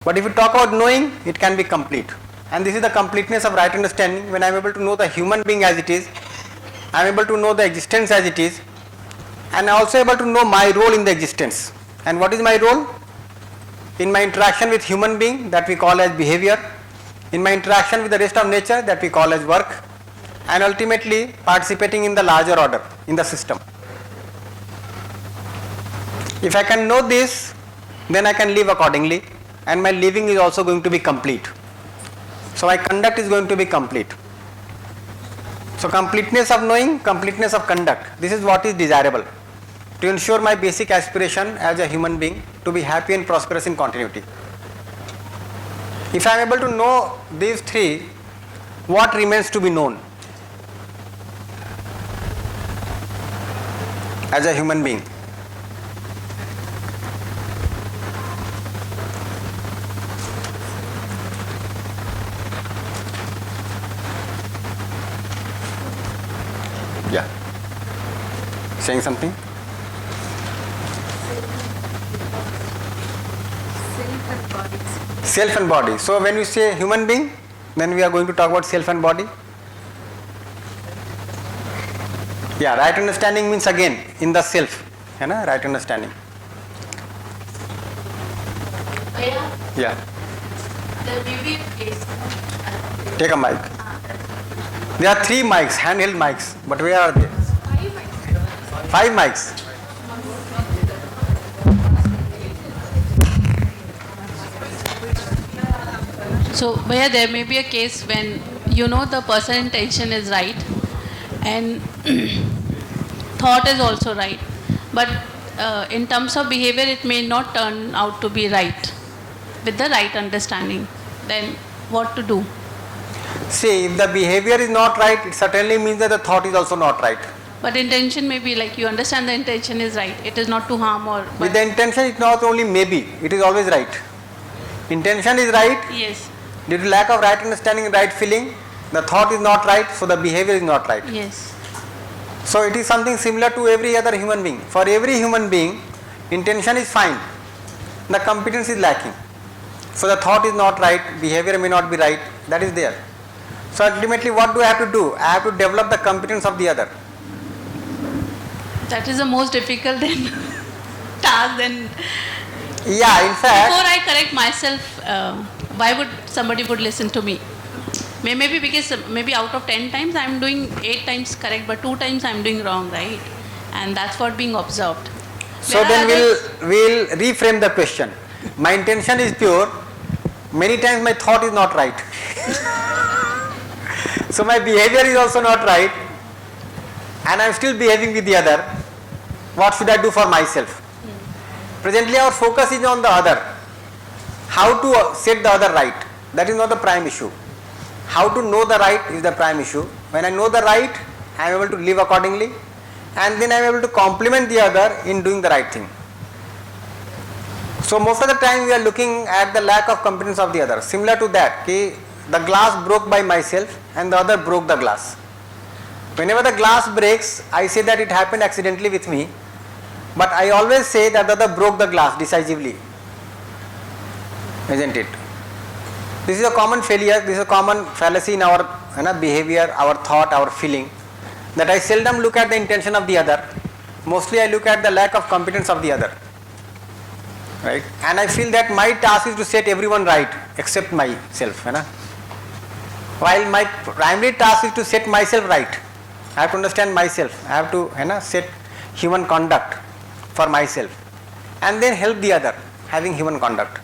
But if you talk about knowing, it can be complete. And this is the completeness of right understanding. When I am able to know the human being as it is, I am able to know the existence as it is, and I am also able to know my role in the existence. And what is my role? In my interaction with human being, that we call as behavior, in my interaction with the rest of nature, that we call as work, and ultimately participating in the larger order, in the system. If I can know this, then I can live accordingly, and my living is also going to be complete. So my conduct is going to be complete. So completeness of knowing, completeness of conduct, this is what is desirable to ensure my basic aspiration as a human being to be happy and prosperous in continuity. If I am able to know these three, what remains to be known as a human being? Yeah. Saying something? Self and body. So when we say human being, then we are going to talk about self and body. Yeah, right understanding means again in the self, right understanding. Yeah. There may be a case. Take a mic. There are 3 mics, handheld mics, but where are they? 5 mics. So where there may be a case when you know the person intention is right and thought is also right, but in terms of behavior it may not turn out to be right with the right understanding. Then what to do? See, if the behavior is not right, it certainly means that the thought is also not right. But intention may be like you understand the intention is right. It is not to harm or. With the intention, it not only maybe, it is always right. Intention is right. Yes. Due to lack of right understanding, right feeling, the thought is not right, so the behavior is not right. Yes. So it is something similar to every other human being. For every human being, intention is fine, the competence is lacking. So the thought is not right, behavior may not be right, that is there. So ultimately what do I have to do? I have to develop the competence of the other. That is the most difficult task then. Yeah, in fact. Before I correct myself, why would somebody would listen to me? Maybe because maybe out of 10 times I am doing 8 times correct, but 2 times I am doing wrong, right? And that's what being observed. So then we'll reframe the question. My intention is pure. Many times my thought is not right. So my behavior is also not right, and I am still behaving with the other. What should I do for myself? Presently our focus is on the other. How to set the other right, that is not the prime issue. How to know the right is the prime issue. When I know the right, I am able to live accordingly, and then I am able to complement the other in doing the right thing. So most of the time we are looking at the lack of competence of the other. Similar to that, the glass broke by myself and the other broke the glass. Whenever the glass breaks, I say that it happened accidentally with me, but I always say that the other broke the glass decisively. Isn't it? This is a common failure, this is a common fallacy in our behavior, our thought, our feeling, that I seldom look at the intention of the other. Mostly I look at the lack of competence of the other. Right? And I feel that my task is to set everyone right except myself. While my primary task is to set myself right. I have to understand myself. I have to set human conduct for myself, and then help the other having human conduct.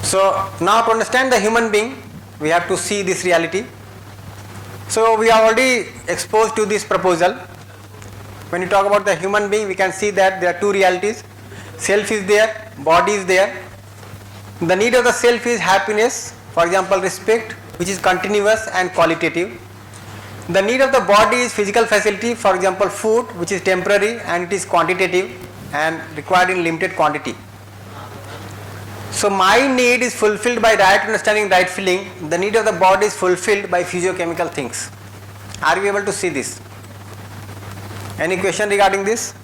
So now to understand the human being, we have to see this reality. So we are already exposed to this proposal. When you talk about the human being, we can see that there are 2 realities. Self is there, body is there. The need of the self is happiness, for example respect, which is continuous and qualitative. The need of the body is physical facility, for example food, which is temporary and it is quantitative and required in limited quantity. So my need is fulfilled by right understanding, right feeling. The need of the body is fulfilled by physiochemical things. Are we able to see this? Any question regarding this?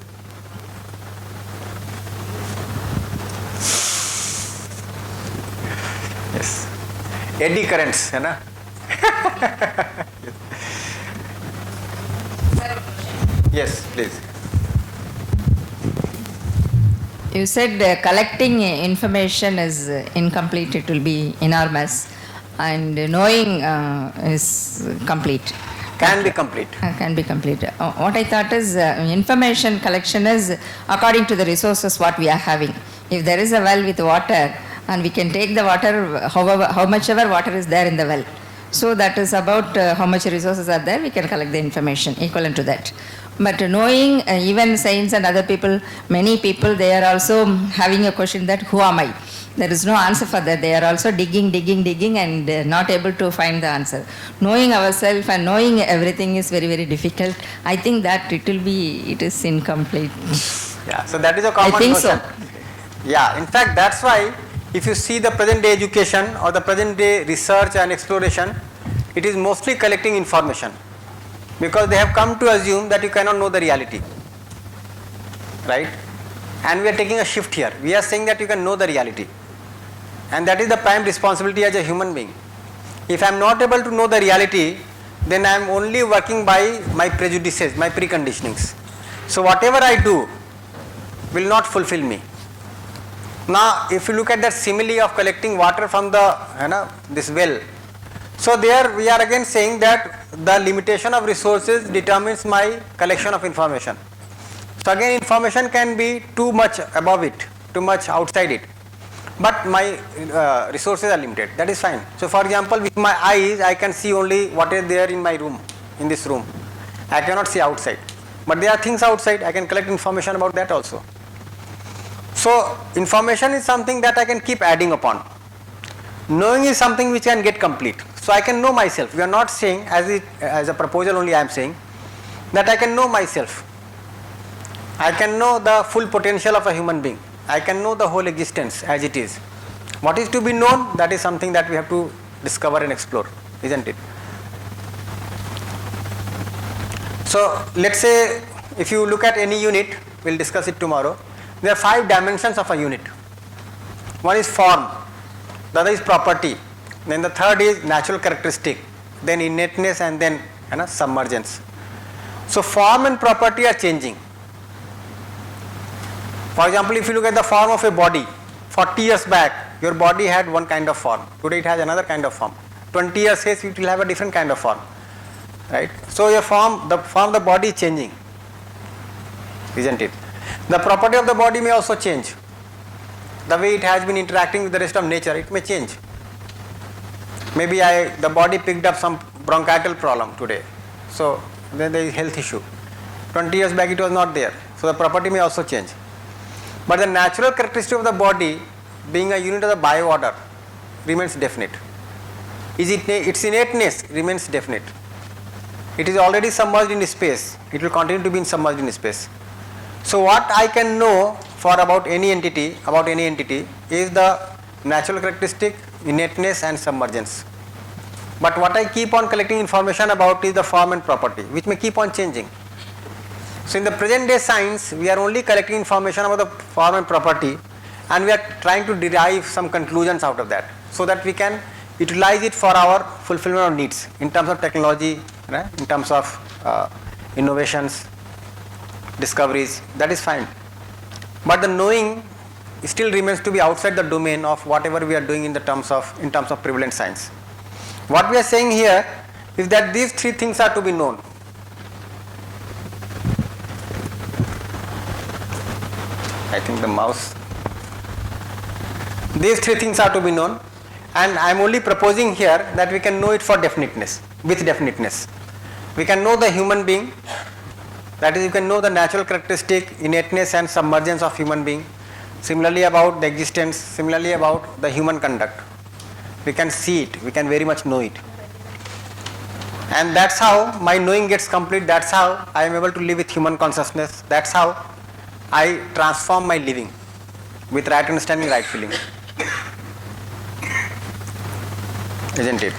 Yes. Eddy currents, है ना? Yes, please. You said collecting information is incomplete, it will be enormous, and knowing is complete. Can be complete. Can be complete. What I thought is information collection is according to the resources what we are having. If there is a well with water and we can take the water, how much ever water is there in the well. So that is about how much resources are there, we can collect the information equivalent to that. But knowing, even science and other people, many people, they are also having a question that who am I? There is no answer for that. They are also digging and not able to find the answer. Knowing ourselves and knowing everything is very, very difficult. I think that it is incomplete. Yeah, so that is a common I think notion. so. Yeah, in fact, that's why if you see the present day education or the present day research and exploration, it is mostly collecting information, because they have come to assume that you cannot know the reality, right? And we are taking a shift here. We are saying that you can know the reality, and that is the prime responsibility as a human being. If I am not able to know the reality, then I am only working by my prejudices, my preconditionings. So whatever I do will not fulfill me. Now, if you look at that simile of collecting water from the this well, so there we are again saying that the limitation of resources determines my collection of information. So again, information can be too much above it, too much outside it, but my resources are limited. That is fine. So for example, with my eyes I can see only what is there in my room, in this room. I cannot see outside, but there are things outside. I can collect information about that also. So information is something that I can keep adding upon. Knowing is something which can get complete. So I can know myself. We are not saying as a proposal only, I am saying that I can know myself. I can know the full potential of a human being. I can know the whole existence as it is. What is to be known, that is something that we have to discover and explore, isn't it? So let's say if you look at any unit, we'll discuss it tomorrow. There are 5 dimensions of a unit. One is form, the other is property, then the third is natural characteristic, then innateness, and then submergence. So form and property are changing. For example, if you look at the form of a body, 40 years back your body had one kind of form, today it has another kind of form. 20 years says it will have a different kind of form, right? So your form, the form of the body is changing, isn't it? The property of the body may also change. The way it has been interacting with the rest of nature, it may change. Maybe the body picked up some bronchial problem today, so then there is health issue. 20 years back it was not there, so the property may also change. But the natural characteristic of the body, being a unit of the bioorder, remains definite. Its innateness remains definite. It is already submerged in space, it will continue to be submerged in space. So what I can know about any entity is the natural characteristic, innateness and submergence. But what I keep on collecting information about is the form and property, which may keep on changing. So in the present day science, we are only collecting information about the form and property, and we are trying to derive some conclusions out of that, so that we can utilize it for our fulfillment of needs in terms of technology, in terms of innovations, discoveries. That is fine. But the knowing still remains to be outside the domain of whatever we are doing in terms of prevalent science. What we are saying here is that these 3 things are to be known. I think the mouse. These 3 things are to be known, and I am only proposing here that we can know it for definiteness, with definiteness. We can know the human being, that is, you can know the natural characteristic, innateness and submergence of human being. Similarly about the existence, similarly about the human conduct. We can see it, we can very much know it. And that's how my knowing gets complete, that's how I am able to live with human consciousness, that's how I transform my living with right understanding, right feeling. Isn't it?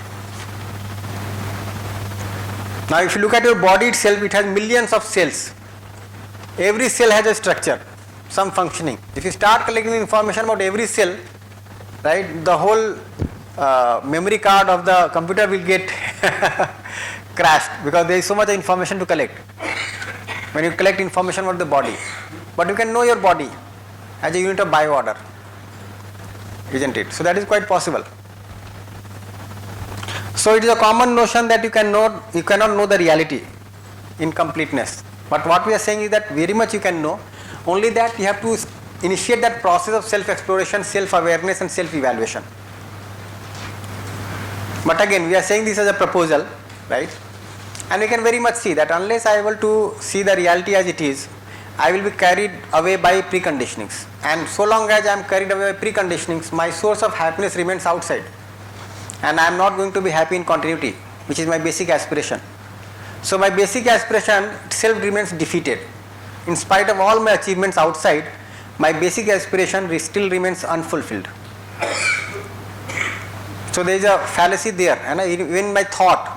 Now if you look at your body itself, it has millions of cells. Every cell has a structure, some functioning. If you start collecting information about every cell, right, the whole memory card of the computer will get crashed because there is so much information to collect. When you collect information about the body, but you can know your body as a unit of bio order, isn't it? So that is quite possible. So it is a common notion that you cannot know the reality in completeness. But what we are saying is that very much you can know, only that you have to initiate that process of self-exploration, self-awareness and self-evaluation. But again, we are saying this as a proposal, right? And we can very much see that unless I am able to see the reality as it is, I will be carried away by preconditionings. And so long as I am carried away by preconditionings, my source of happiness remains outside. And I am not going to be happy in continuity, which is my basic aspiration. So my basic aspiration itself remains defeated. In spite of all my achievements outside, my basic aspiration still remains unfulfilled. So there is a fallacy there, and even in my thought,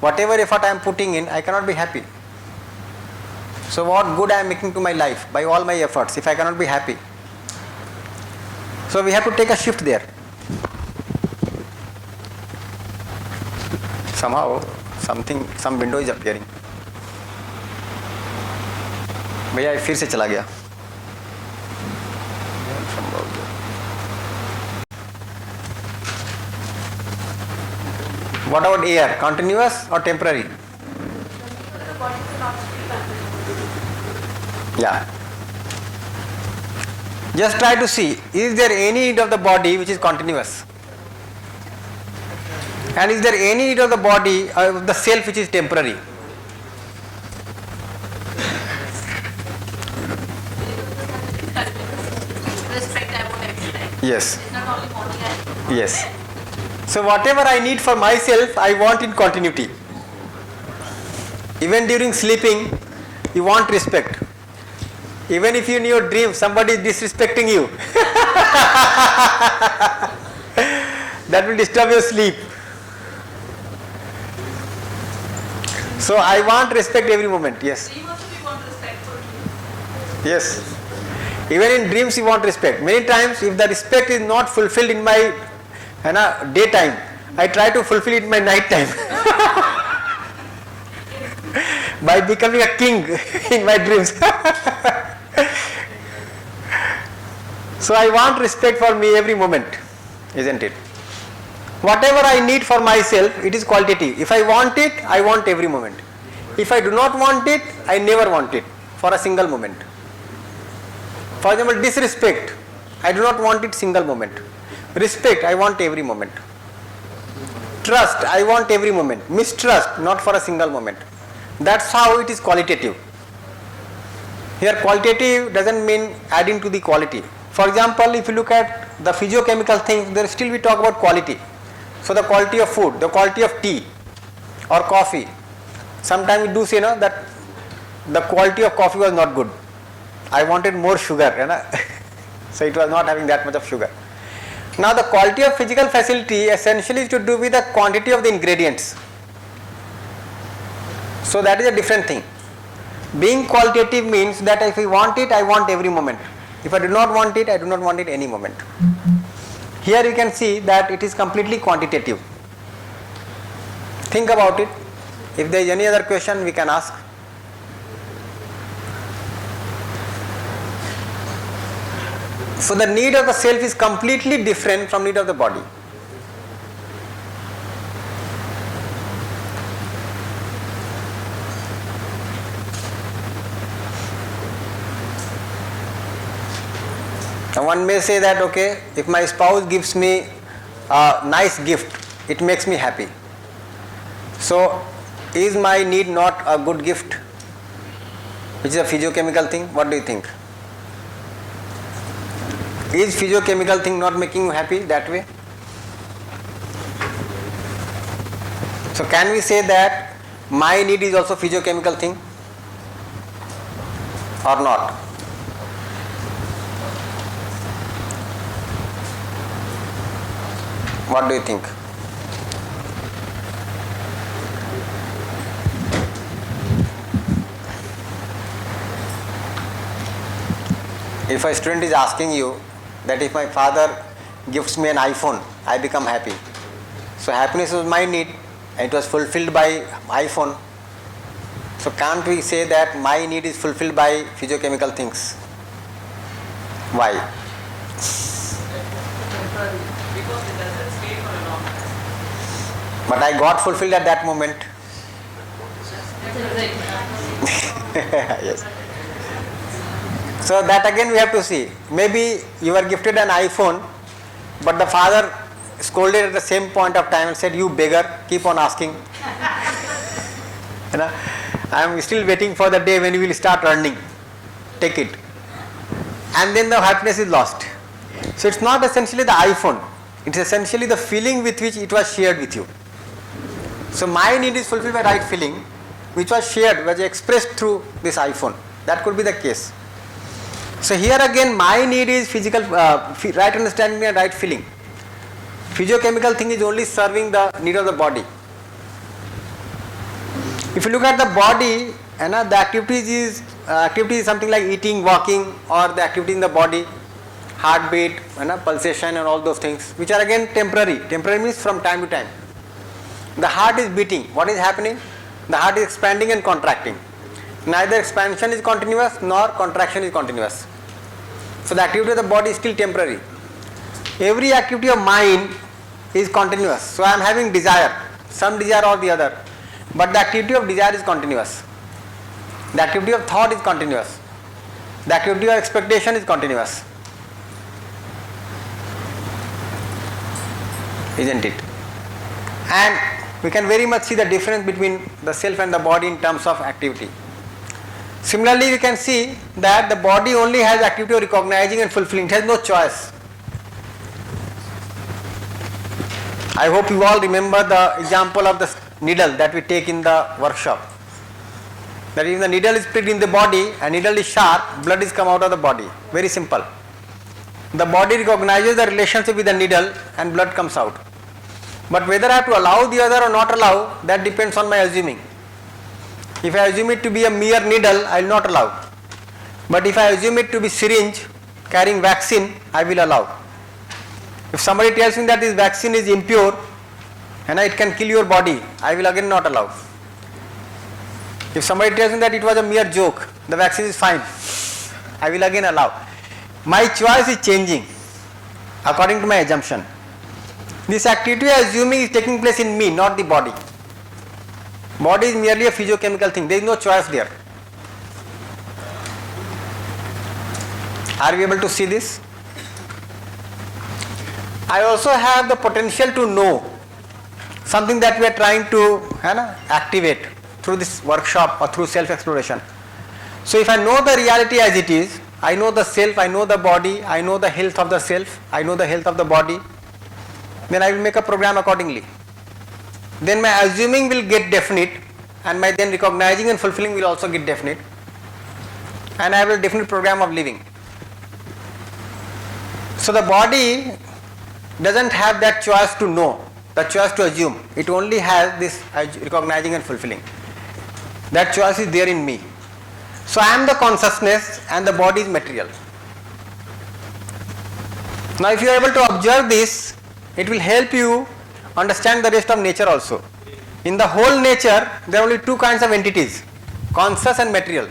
whatever effort I am putting in, I cannot be happy. So what good I am making to my life by all my efforts if I cannot be happy? So we have to take a shift there. Somehow some window is appearing. भैया फिर से चला गया. What about air? Continuous or temporary? Yeah. Just try to see, is there any need of the body which is continuous? And is there any need of the body, the self which is temporary? Respect, I won't expect. Yes. It's not only body, Yes. So whatever I need for myself, I want in continuity. Even during sleeping, you want respect. Even if in your dream somebody is disrespecting you, that will disturb your sleep. So I want respect every moment. Yes. dream also we want respect for. Yes. Even in dreams you want respect. Many times if the respect is not fulfilled in my daytime, I try to fulfill it in my night time. By becoming a king in my dreams. So I want respect for me every moment, isn't it? Whatever I need for myself, it is qualitative. If I want it, I want every moment. If I do not want it, I never want it for a single moment. For example, disrespect, I do not want it single moment. Respect, I want every moment. Trust, I want every moment. Mistrust, not for a single moment. That's how it is qualitative. Here qualitative doesn't mean adding to the quality. For example, if you look at the physiochemical things, there still we talk about quality. So the quality of food, the quality of tea or coffee. Sometimes we do say that the quality of coffee was not good. I wanted more sugar, so it was not having that much of sugar. Now the quality of physical facility essentially is to do with the quantity of the ingredients. So that is a different thing. Being qualitative means that if I want it, I want every moment. If I do not want it, I do not want it any moment. Here you can see that it is completely quantitative. Think about it. If there is any other question, we can ask. So the need of the self is completely different from need of the body. Now one may say that, okay, if my spouse gives me a nice gift, it makes me happy. So is my need not a good gift, which is a physiochemical thing? What do you think? Is physiochemical thing not making you happy that way? So can we say that my need is also physiochemical thing or not? What do you think? If a student is asking you that if my father gives me an iPhone, I become happy. So happiness was my need and it was fulfilled by iPhone. So can't we say that my need is fulfilled by physiochemical things? Why? But I got fulfilled at that moment. Yes. So that again we have to see. Maybe you were gifted an iPhone, but the father scolded at the same point of time and said, "You beggar, keep on asking." I am still waiting for the day when you will start earning. Take it. And then the happiness is lost. So it's not essentially the iPhone. It's essentially the feeling with which it was shared with you. So my need is fulfilled by right feeling, which was shared, was expressed through this iPhone. That could be the case. So here again, my need is physical, right understanding and right feeling. Physiochemical thing is only serving the need of the body. If you look at the body, the activity is something like eating, walking, or the activity in the body, heartbeat, pulsation and all those things, which are again temporary. Temporary means from time to time. The heart is beating. What is happening? The heart is expanding and contracting. Neither expansion is continuous nor contraction is continuous. So the activity of the body is still temporary. Every activity of mind is continuous. So I am having desire, some desire or the other. But the activity of desire is continuous. The activity of thought is continuous. The activity of expectation is continuous. Isn't it? And we can very much see the difference between the self and the body in terms of activity. Similarly, we can see that the body only has activity of recognizing and fulfilling. It has no choice. I hope you all remember the example of the needle that we take in the workshop. That if the needle is pricked in the body and needle is sharp, blood is come out of the body. Very simple. The body recognizes the relationship with the needle and blood comes out. But whether I have to allow the other or not allow, that depends on my assuming. If I assume it to be a mere needle, I will not allow. But if I assume it to be syringe carrying vaccine, I will allow. If somebody tells me that this vaccine is impure and it can kill your body, I will again not allow. If somebody tells me that it was a mere joke, the vaccine is fine, I will again allow. My choice is changing according to my assumption. This activity I am assuming is taking place in me, not the body. Body is merely a physiochemical thing. There is no choice there. Are we able to see this? I also have the potential to know something that we are trying to activate through this workshop or through self-exploration. So if I know the reality as it is, I know the self, I know the body, I know the health of the self, I know the health of the body, then I will make a program accordingly. Then my assuming will get definite and my then recognizing and fulfilling will also get definite, and I have a definite program of living. So the body doesn't have that choice to know, the choice to assume. It only has this recognizing and fulfilling. That choice is there in me. So I am the consciousness and the body is material. Now if you are able to observe this, it will help you understand the rest of nature also. In the whole nature, there are only two kinds of entities, conscious and material.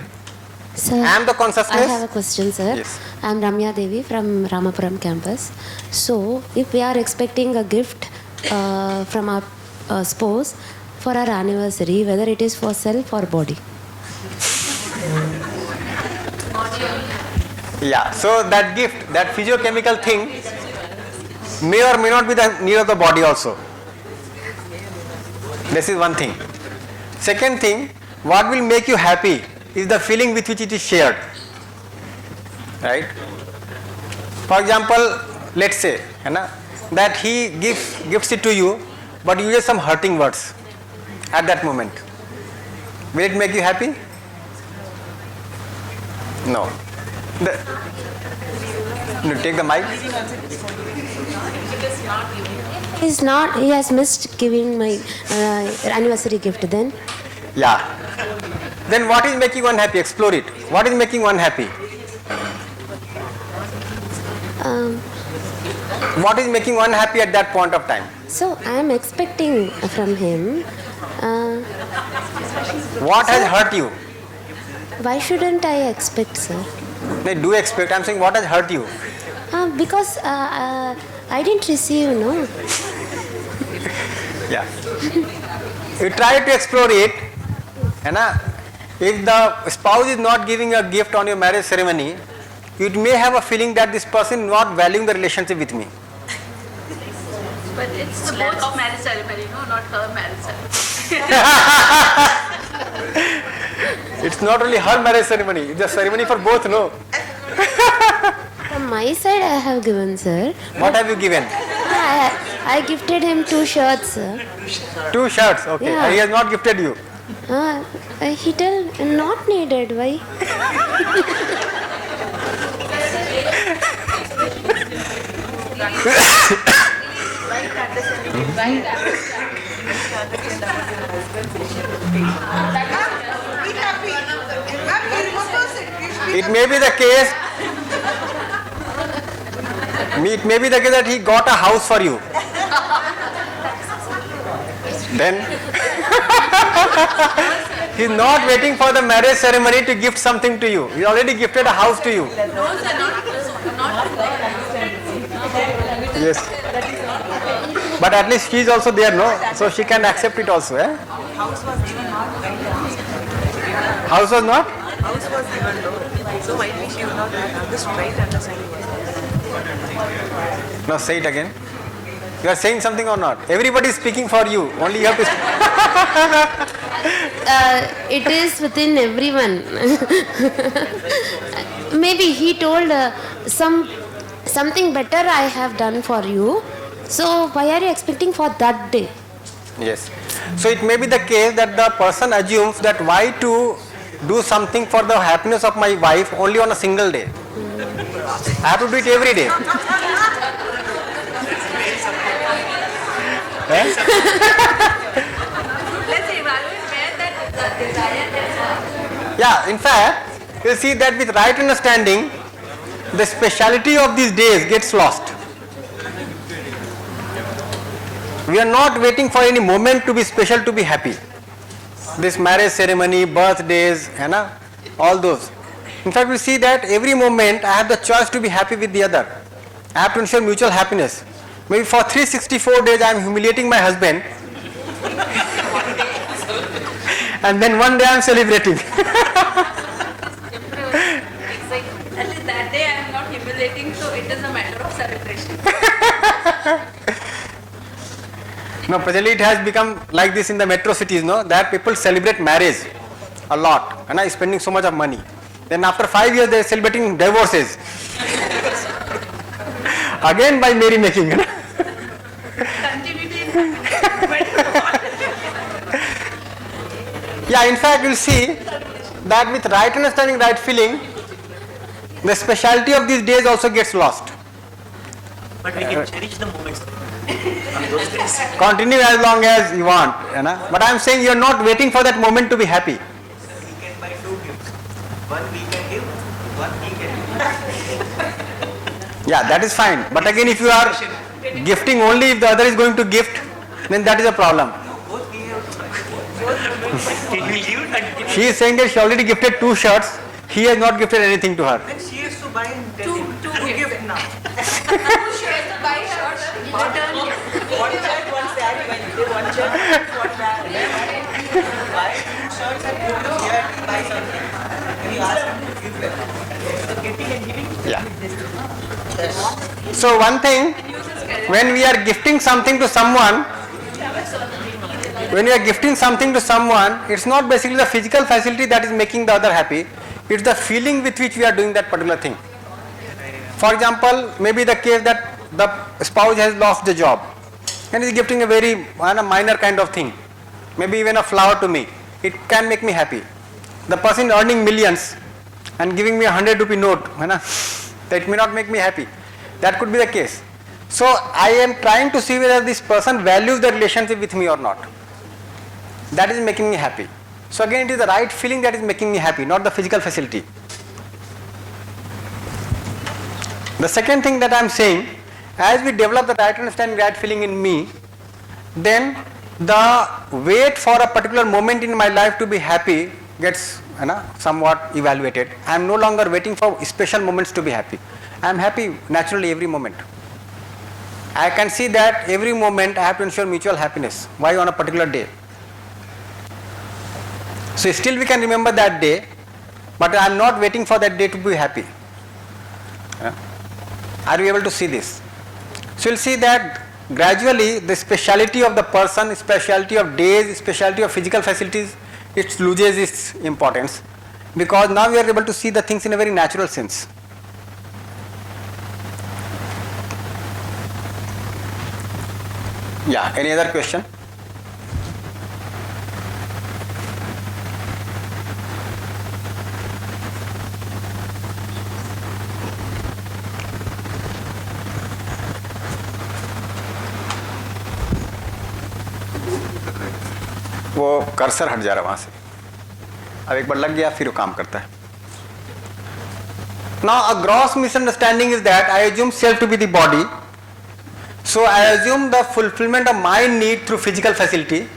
Sir, I am the consciousness. I have a question, sir. Yes. I am Ramya Devi from Ramapuram campus. So, if we are expecting a gift from our spouse for our anniversary, whether it is for self or body? Yeah, so that gift, that physiochemical thing may or may not be the need of the body also. This is one thing. Second thing, what will make you happy is the feeling with which it is shared. Right? For example, let's say that he gives it to you, but you use some hurting words at that moment. Will it make you happy? No. Take the mic. He has missed giving my anniversary gift then? Yeah. Then what is making one happy? Explore it. What is making one happy? What is making you unhappy at that point of time? So I am expecting from him. What has hurt you? Why shouldn't I expect, sir? They do expect. I'm saying what has hurt you? Because I didn't receive, no. Yeah. You try to explore it. And if the spouse is not giving a gift on your marriage ceremony, you may have a feeling that this person is not valuing the relationship with me. But it's the both marriage ceremony, no, not her marriage ceremony. It's not only her marriage ceremony, it's a ceremony for both, no? From my side, I have given, sir. What have you given? I gifted him 2 shirts, sir. 2 shirts, okay. Yeah. And he has not gifted you. He tell not needed. Why? It may be the case. It may be the case that he got a house for you. Then he's not waiting for the marriage ceremony to gift something to you. He already gifted a house to you. Yes. But at least she is also there, no? So she can accept it also. Eh? House was given not very House was not? House was given low. So might be she would not have this right understanding. No, say it again. You are saying something or not? Everybody is speaking for you. Only you have to speak. It is within everyone. Maybe he told something better I have done for you. So why are you expecting for that day? Yes. So it may be the case that the person assumes that why to do something for the happiness of my wife only on a single day. I have to do it every day. Let's evaluate where that desire is. Yeah, in fact, you see that with right understanding, the speciality of these days gets lost. We are not waiting for any moment to be special to be happy. This marriage ceremony, birthdays, all those. In fact, we see that every moment I have the choice to be happy with the other. I have to ensure mutual happiness. Maybe for 364 days I am humiliating my husband and then one day I am celebrating. At least that day I am not humiliating, so it is a matter of celebration. No, presently it has become like this in the metro cities, no? That people celebrate marriage a lot and are spending so much of money. Then after 5 years they are celebrating divorces. Again by merrymaking. Continuity. Yeah, in fact, you'll see that with right understanding, right feeling, the speciality of these days also gets lost. But we can cherish the moments on those days. Continue as long as you want, but I am saying you are not waiting for that moment to be happy. We can buy 2 gifts. One we can give, one he can give. Yeah, that is fine. But again, if you are gifting only if the other is going to gift, then that is a problem. Both we have to buy. He will give it and give it. She is saying that she already gifted 2 shirts. He has not gifted anything to her. Then she has to buy and tell him. Two "You gifts. gift now. One shirt, one saree, when they one shirt, one saree. Buy 2 shirts and put them here and buy something. And you ask them to give them. So getting and giving. Yeah. So one thing, when we are gifting something to someone, it's not basically the physical facility that is making the other happy. It's the feeling with which we are doing that particular thing. For example, maybe the case that the spouse has lost the job and is gifting a very minor kind of thing, maybe even a flower to me. It can make me happy. The person earning millions and giving me 100 rupee note, that may not make me happy. That could be the case. So I am trying to see whether this person values the relationship with me or not. That is making me happy. So again, it is the right feeling that is making me happy, not the physical facility. The second thing that I am saying, as we develop the right understanding, right feeling in me, then the wait for a particular moment in my life to be happy gets somewhat evaluated. I am no longer waiting for special moments to be happy. I am happy naturally every moment. I can see that every moment I have to ensure mutual happiness. Why on a particular day? So still we can remember that day, but I am not waiting for that day to be happy. Are you able to see this? So you will see that gradually the speciality of the person, speciality of days, speciality of physical facilities, it loses its importance, because now we are able to see the things in a very natural sense. Yeah, any other question? वो cursor हट जा रहा है वहाँ से, अब एक बार लग गया फिर वो काम करता है. Now a gross misunderstanding is that I assume self to be the body, so I assume the fulfillment of my need through physical facility,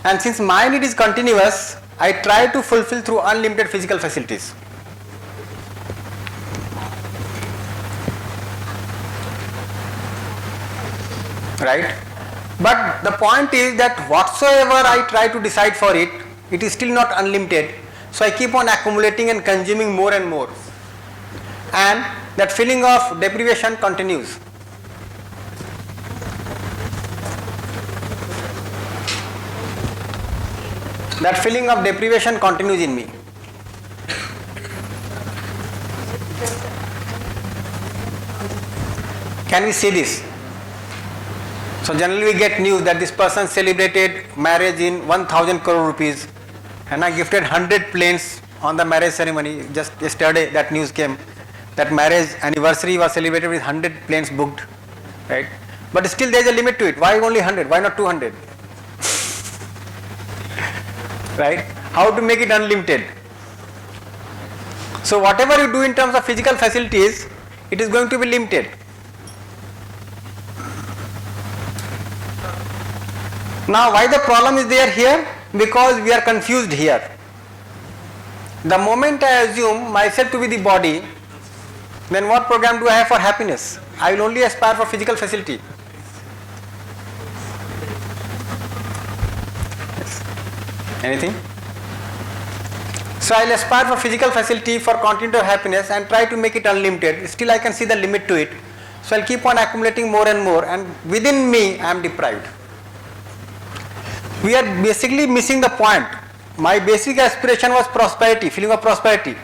and since my need is continuous, I try to fulfill through unlimited physical facilities. Right? But the point is that whatsoever I try to decide for it, it is still not unlimited. So I keep on accumulating and consuming more and more. And that feeling of deprivation continues. That feeling of deprivation continues in me. Can we see this? So generally we get news that this person celebrated marriage in 1000 crore rupees and I gifted 100 planes on the marriage ceremony. Just yesterday that news came that marriage anniversary was celebrated with 100 planes booked, right? But still there is a limit to it. Why only 100? Why not 200? Right? How to make it unlimited? So whatever you do in terms of physical facilities, it is going to be limited. Now why the problem is there here? Because we are confused here. The moment I assume myself to be the body, then what program do I have for happiness? I will only aspire for physical facility. Yes. Anything? So I will aspire for physical facility for continuity of happiness and try to make it unlimited. Still I can see the limit to it. So I will keep on accumulating more and within me I am deprived. We are basically missing the point. My basic aspiration was prosperity, feeling of prosperity,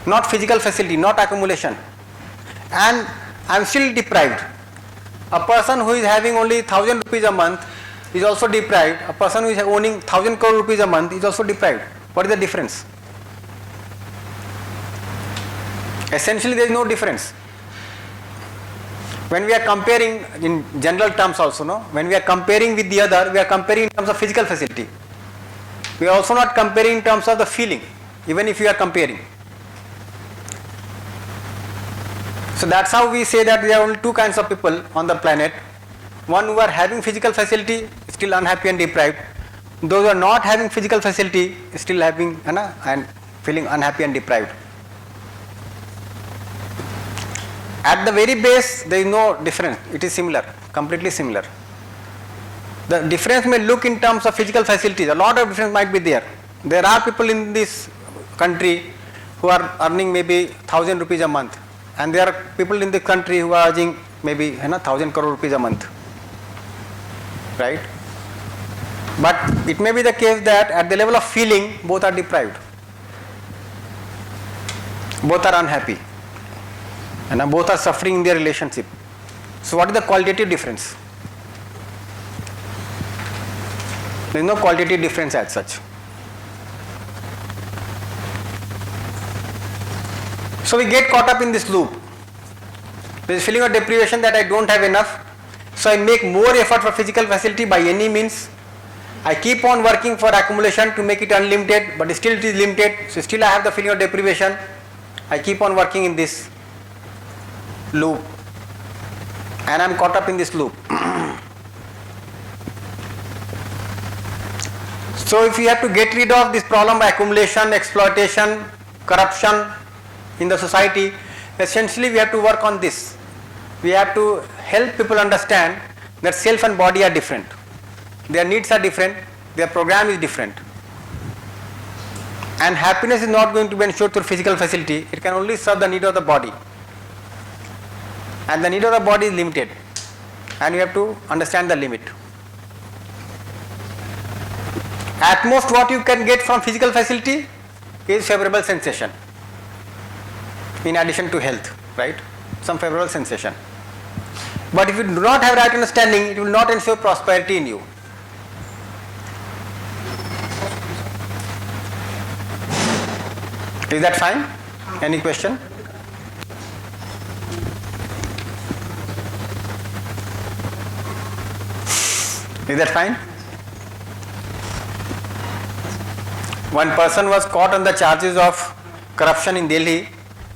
not physical facility, not accumulation. And I am still deprived. A person who is having only 1000 rupees a month is also deprived. A person who is owning 1000 crore rupees a month is also deprived. What is the difference? Essentially there is no difference. When we are comparing in general terms also, no? When we are comparing with the other, we are comparing in terms of physical facility. We are also not comparing in terms of the feeling, even if we are comparing. So that's how we say that there are only two kinds of people on the planet. One who are having physical facility, still unhappy and deprived. Those who are not having physical facility, still having and feeling unhappy and deprived. At the very base, there is no difference. It is similar, completely similar. The difference may look in terms of physical facilities. A lot of difference might be there. There are people in this country who are earning maybe 1000 rupees a month, and there are people in the country who are earning maybe 1000 crore rupees a month, right? But it may be the case that at the level of feeling, both are deprived, both are unhappy, and both are suffering in their relationship. So what is the qualitative difference? There is no qualitative difference as such. So we get caught up in this loop. There is feeling of deprivation that I don't have enough, so I make more effort for physical facility by any means. I keep on working for accumulation to make it unlimited, but still it is limited, so still I have the feeling of deprivation. I keep on working in this loop. and I am caught up in this loop. So if we have to get rid of this problem by accumulation, exploitation, corruption in the society, essentially we have to work on this. We have to help people understand that self and body are different. Their needs are different, their program is different. And happiness is not going to be ensured through physical facility, it can only serve the need of the body. And the need of the body is limited, and you have to understand the limit. At most what you can get from physical facility is favorable sensation, in addition to health, right? Some favorable sensation. But if you do not have right understanding, it will not ensure prosperity in you. Is that fine? Any question? Is that fine? One person was caught on the charges of corruption in Delhi,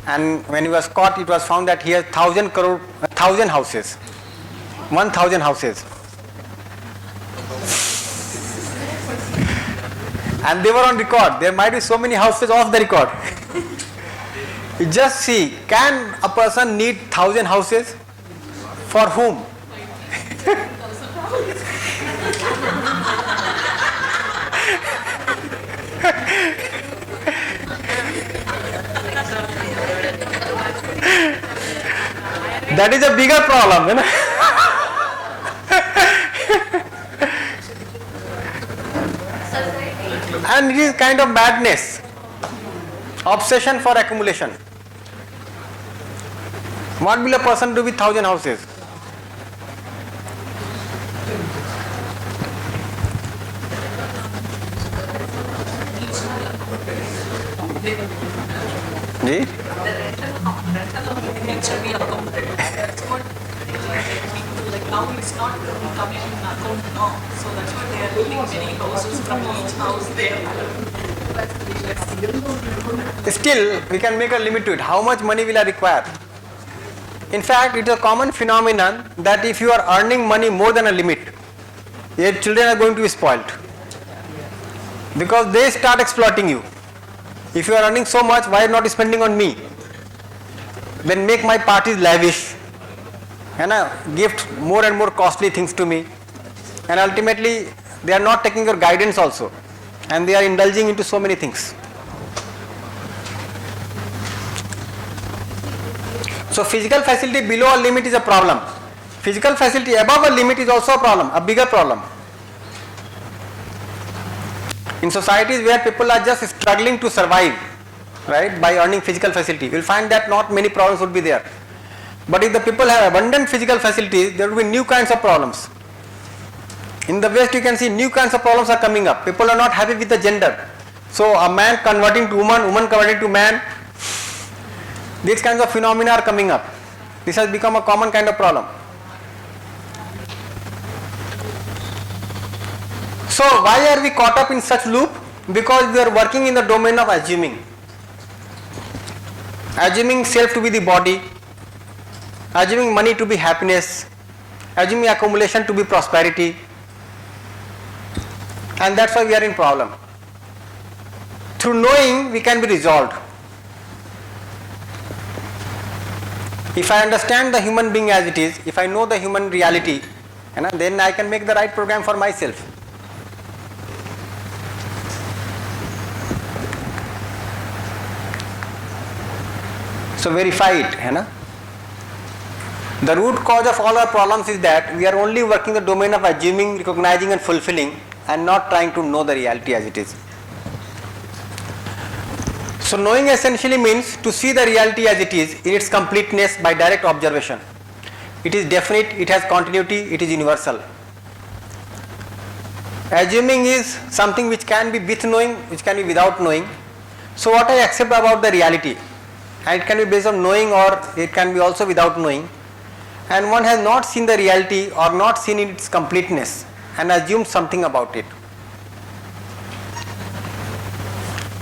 and when he was caught, it was found that he has 1,000 houses. 1,000 houses. And they were on record. There might be so many houses off the record. You just see, can a person need 1,000 houses? For whom? That is a bigger problem, you know? And it is kind of madness, obsession for accumulation. What will a person do with 1,000 houses? Ji? Like now it's not coming in account now, so that's why they are building many houses from each house there. Still, we can make a limit to it. How much money will I require? In fact, it is a common phenomenon that if you are earning money more than a limit, your children are going to be spoiled, because they start exploiting you. If you are earning so much, why not spending on me? Then make my parties lavish, and gift more and more costly things to me, and ultimately they are not taking your guidance also, and they are indulging into so many things. So physical facility below a limit is a problem. Physical facility above a limit is also a problem, a bigger problem. In societies where people are just struggling to survive, right, by earning physical facility, you will find that not many problems would be there. But if the people have abundant physical facilities, there will be new kinds of problems. In the West, you can see new kinds of problems are coming up. People are not happy with the gender. So a man converting to woman, woman converting to man, these kinds of phenomena are coming up. This has become a common kind of problem. So why are we caught up in such loop? Because we are working in the domain of assuming. Assuming self to be the body, assuming money to be happiness, assuming accumulation to be prosperity, and that's why we are in problem. Through knowing, we can be resolved. If I understand the human being as it is, if I know the human reality, then I can make the right program for myself. So verify it. The root cause of all our problems is that we are only working the domain of assuming, recognizing and fulfilling, and not trying to know the reality as it is. So knowing essentially means to see the reality as it is in its completeness by direct observation. It is definite, it has continuity, it is universal. Assuming is something which can be with knowing, which can be without knowing. So what I accept about the reality, and it can be based on knowing or it can be also without knowing, and one has not seen the reality or not seen its completeness and assumed something about it.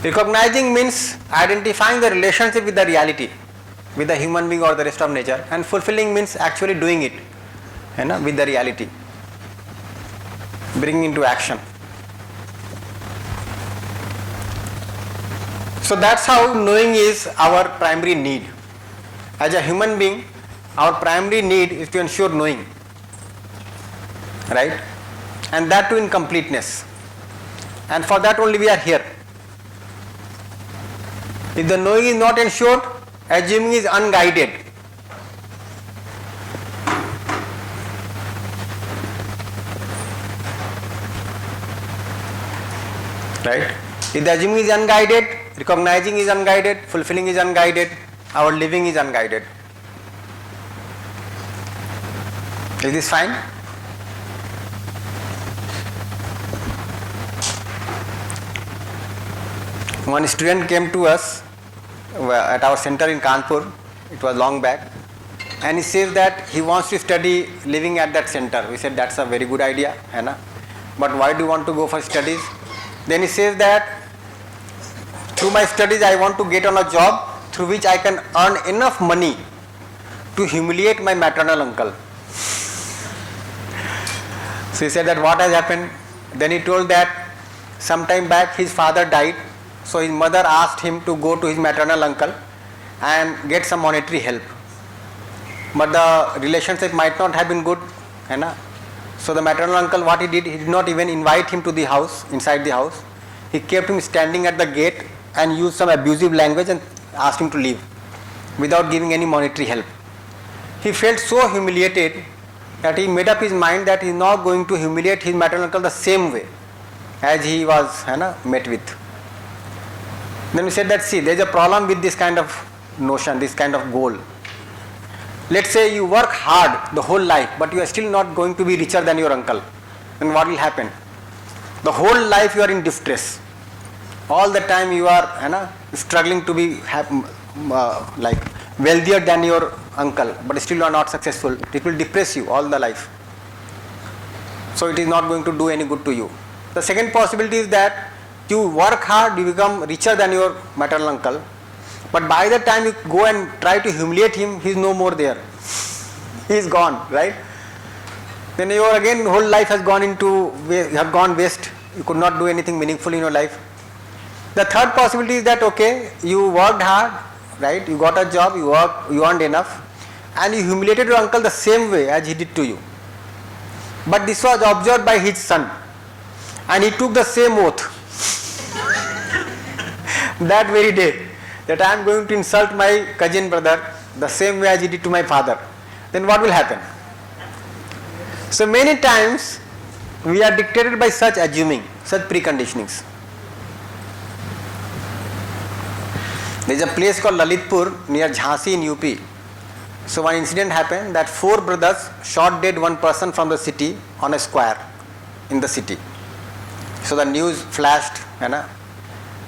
Recognizing means identifying the relationship with the reality, with the human being or the rest of nature, and fulfilling means actually doing it, with the reality, bringing into action. So that's how knowing is our primary need. As a human being, our primary need is to ensure knowing, right? And that too in completeness. And for that only we are here. If the knowing is not ensured, assuming is unguided. Right? If the assuming is unguided, recognizing is unguided, fulfilling is unguided, our living is unguided. Is this fine? One student came to us at our center in Kanpur, it was long back, and he says that he wants to study living at that center. We said that's a very good idea, but why do you want to go for studies? Then he says that through my studies I want to get on a job through which I can earn enough money to humiliate my maternal uncle. So he said that what has happened? Then he told that sometime back his father died, so his mother asked him to go to his maternal uncle and get some monetary help. But the relationship might not have been good, so the maternal uncle, what he did not even invite him to the house, inside the house. He kept him standing at the gate and used some abusive language and asked him to leave without giving any monetary help. He felt so humiliated that he made up his mind that he is not going to humiliate his maternal uncle the same way as he was met with. Then we said that, see, there is a problem with this kind of notion, this kind of goal. Let's say you work hard the whole life, but you are still not going to be richer than your uncle. Then what will happen? The whole life you are in distress. All the time you are struggling to be like wealthier than your uncle, but still you are not successful. It will depress you all the life. So it is not going to do any good to you. The second possibility is that you work hard, you become richer than your maternal uncle, but by the time you go and try to humiliate him, he is no more there. He is gone, right? Then your again whole life has gone waste. You could not do anything meaningful in your life. The third possibility is that, okay, you worked hard, right? You got a job, you earned enough, and you humiliated your uncle the same way as he did to you. But this was observed by his son, and he took the same oath that very day, that I am going to insult my cousin brother the same way as he did to my father. Then what will happen? So many times we are dictated by such assuming, such preconditionings. There is a place called Lalitpur near Jhansi in UP. So one incident happened that 4 brothers shot dead one person from the city on a square in the city. So the news flashed,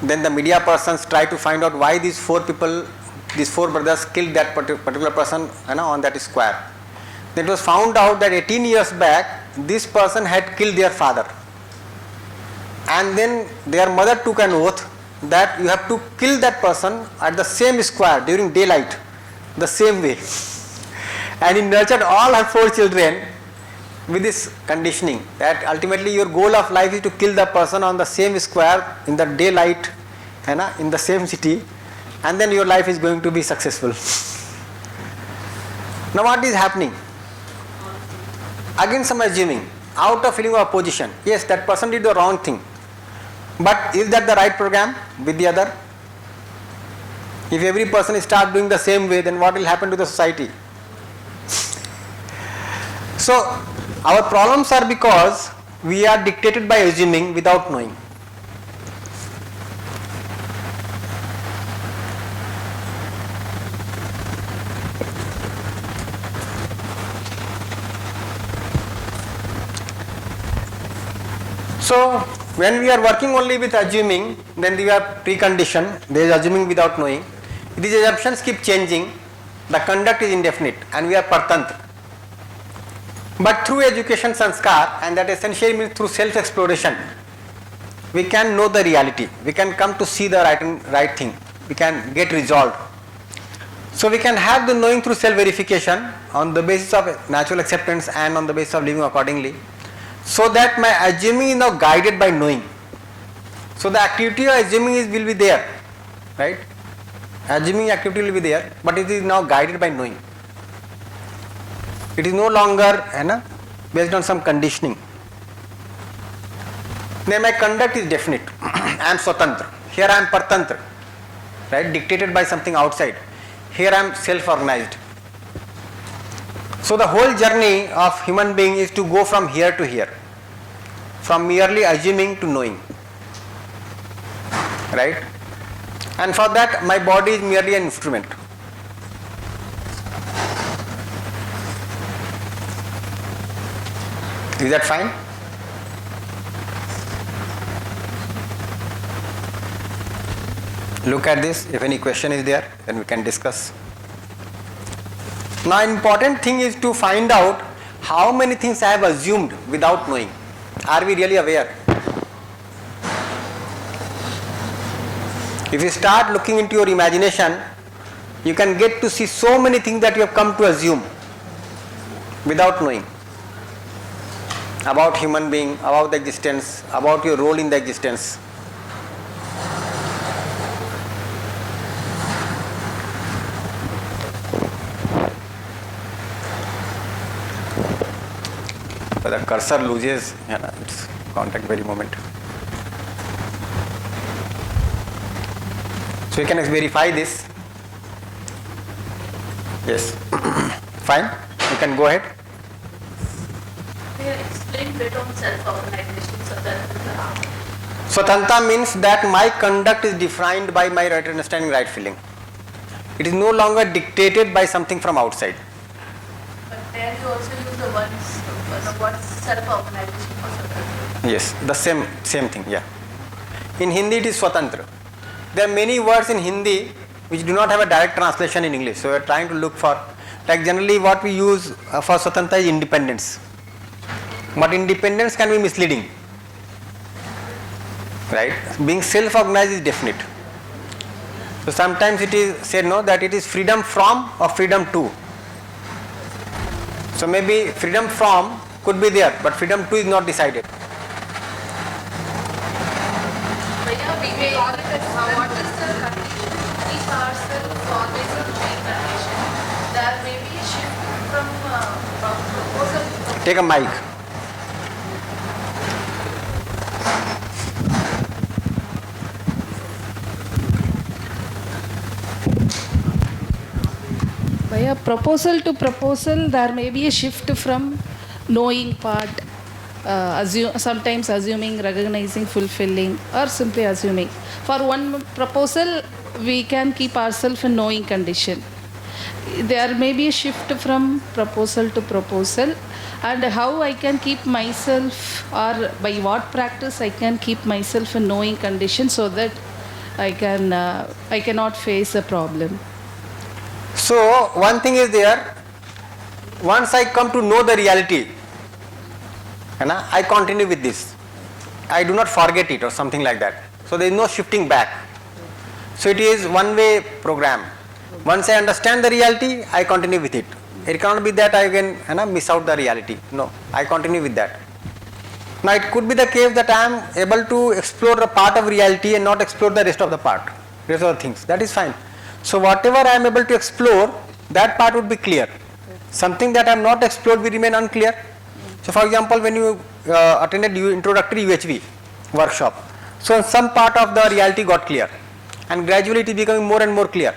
then the media persons tried to find out why these 4 brothers killed that particular person on that square. Then it was found out that 18 years back this person had killed their father, and then their mother took an oath that you have to kill that person at the same square during daylight, the same way. And he nurtured all her 4 children with this conditioning that ultimately your goal of life is to kill the person on the same square in the daylight, in the same city, and then your life is going to be successful. Now what is happening? Again some assuming, out of feeling of opposition. Yes, that person did the wrong thing, but is that the right program with the other? If every person starts doing the same way, then what will happen to the society? So our problems are because we are dictated by assuming without knowing. So when we are working only with assuming, then we are preconditioned. There is assuming without knowing. These assumptions keep changing. The conduct is indefinite, and we are partantra. But through education sanskar, and that essentially means through self-exploration, we can know the reality. We can come to see the right thing. We can get resolved. So we can have the knowing through self-verification on the basis of natural acceptance and on the basis of living accordingly, so that my assuming is now guided by knowing. So the activity of assuming will be there, right? Assuming activity will be there, but it is now guided by knowing. It is no longer based on some conditioning. Then my conduct is definite. I am swatantra. Here I am partantra, right? Dictated by something outside. Here I am self-organized. So the whole journey of human being is to go from here to here, from merely assuming to knowing, right? And for that my body is merely an instrument. Is that fine? Look at this. If any question is there, then we can discuss. Now, important thing is to find out how many things I have assumed without knowing. Are we really aware? If you start looking into your imagination, you can get to see so many things that you have come to assume without knowing about human being, about the existence, about your role in the existence. But the cursor loses its contact very moment. So you can verify this. Yes. Fine. You can go ahead. Explain bit on self-organization. Swatanta means that my conduct is defined by my right understanding, right feeling. It is no longer dictated by something from outside. But there you also use the word self-organization for Swatanta. Yes, the same thing, yeah. In Hindi it is Swatantra. There are many words in Hindi which do not have a direct translation in English. So we are trying to look for, like generally what we use for Swatanta is independence. But independence can be misleading. Right? Being self-organized is definite. So sometimes it is said that it is freedom from or freedom to. So maybe freedom from could be there, but freedom to is not decided. We call it as what is the condition? Keep ourselves always in change condition. There may be a shift from proposal. Take a mic. By a proposal to proposal, there may be a shift from knowing part, sometimes assuming, recognizing, fulfilling, or simply assuming. For one proposal, we can keep ourselves in knowing condition. There may be a shift from proposal to proposal, and how I can keep myself, or by what practice I can keep myself in knowing condition, so that I cannot face a problem. So one thing is there, once I come to know the reality, I continue with this. I do not forget it or something like that. So there is no shifting back. So it is one way program. Once I understand the reality, I continue with it. It cannot be that I can miss out the reality. No, I continue with that. Now it could be the case that I am able to explore a part of reality and not explore the rest of the things. That is fine. So whatever I am able to explore, that part would be clear. Something that I am not explored will remain unclear. So for example, when you attended introductory UHV workshop, so some part of the reality got clear, and gradually it is becoming more and more clear.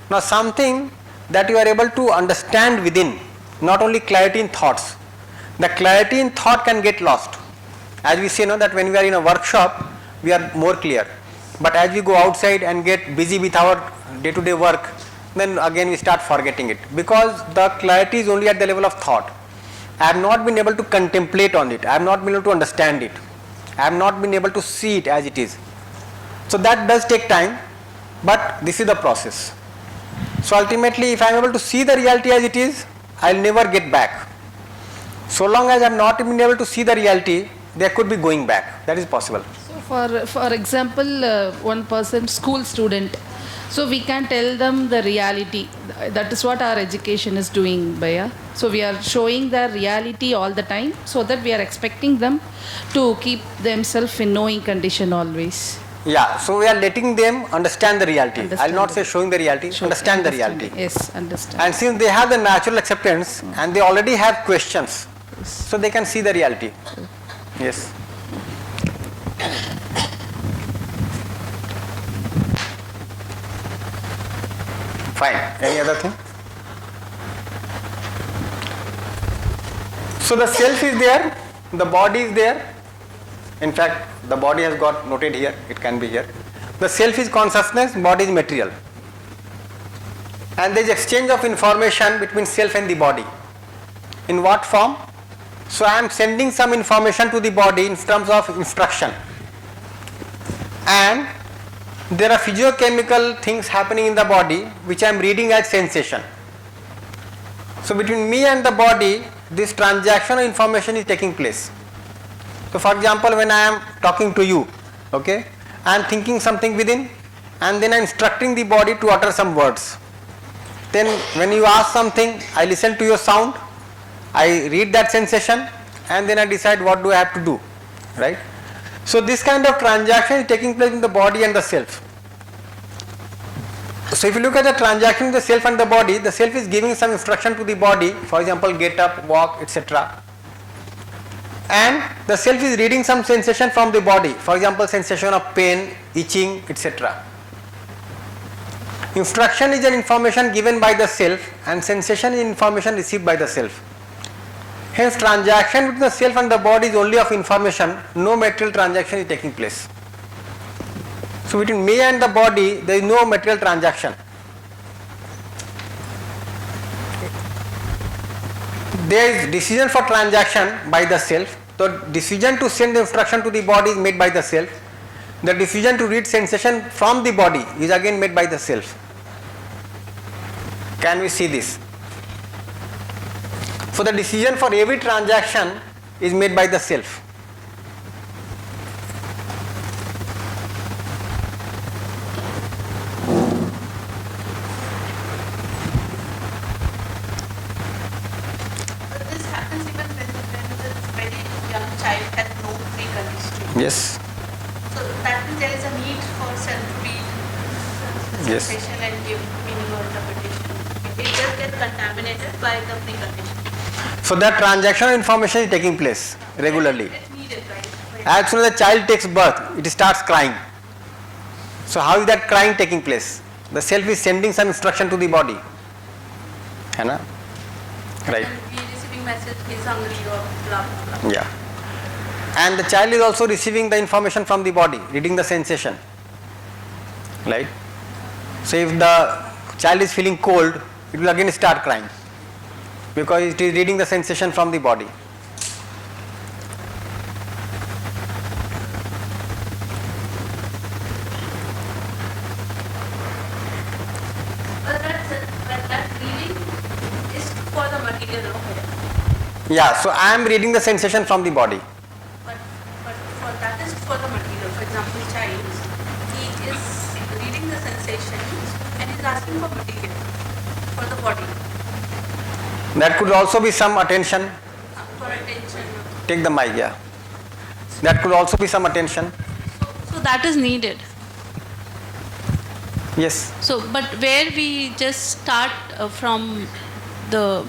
Now something that you are able to understand within, not only clarity in thoughts, the clarity in thought can get lost. As we say that when we are in a workshop, we are more clear. But as we go outside and get busy with our day-to-day work, then again we start forgetting it, because the clarity is only at the level of thought. I have not been able to contemplate on it. I have not been able to understand it. I have not been able to see it as it is. So that does take time, but this is the process. So ultimately, if I am able to see the reality as it is, I will never get back. So long as I have not been able to see the reality, there could be going back. That is possible. So For example, one person, school student. So we can tell them the reality. That is what our education is doing, Bhaiya. So we are showing the reality all the time, so that we are expecting them to keep themselves in knowing condition always. Yeah, so we are letting them understand the reality. Understand I'll not the- say showing the reality, understand the reality. Yes, understand. And since they have the natural acceptance and they already have questions, so they can see the reality. Yes. Fine. Any other thing? So the self is there, the body is there. In fact, the body has got noted here, it can be here. The self is consciousness, body is material. And there is exchange of information between self and the body. In what form? So I am sending some information to the body in terms of instruction. And there are physiochemical things happening in the body which I am reading as sensation. So between me and the body, this transaction of information is taking place. So for example, when I am talking to you, okay, I am thinking something within and then I am instructing the body to utter some words. Then when you ask something, I listen to your sound, I read that sensation and then I decide what do I have to do, right? So this kind of transaction is taking place in the body and the self. So if you look at the transaction in the self and the self is giving some instruction to the body, for example, get up, walk, etc. And the self is reading some sensation from the body, for example, sensation of pain, itching, etc. Instruction is an information given by the self and sensation is information received by the self. Hence transaction between the self and the body is only of information, no material transaction is taking place. So between me and the body there is no material transaction. There is decision for transaction by the self. The decision to send the instruction to the body is made by the self. The decision to read sensation from the body is again made by the self. Can we see this? So the decision for every transaction is made by the self. But this happens even when the very young child has no preconditioning. Yes. So that means there is a need for self-read the Yes. sensation and give meaning or interpretation. It just gets contaminated by the preconditioning. So that transaction of information is taking place regularly. It's needed, right? As soon as the child takes birth, it starts crying. So how is that crying taking place? The self is sending some instruction to the body. है ना? Right. And he receiving message, he's hungry or blah blah blah. Yeah. And the child is also receiving the information from the body, reading the sensation. Right? So if the child is feeling cold, it will again start crying because it is reading the sensation from the body. But that reading is for the material, okay? Yeah, so I am reading the sensation from the body. But for that is for the material. For example, child, he is reading the sensation and is asking for material for the body, That could also be some attention. for attention. Take the mic, yeah. That could also be some attention. So that is needed. Yes. So, but where we just start from the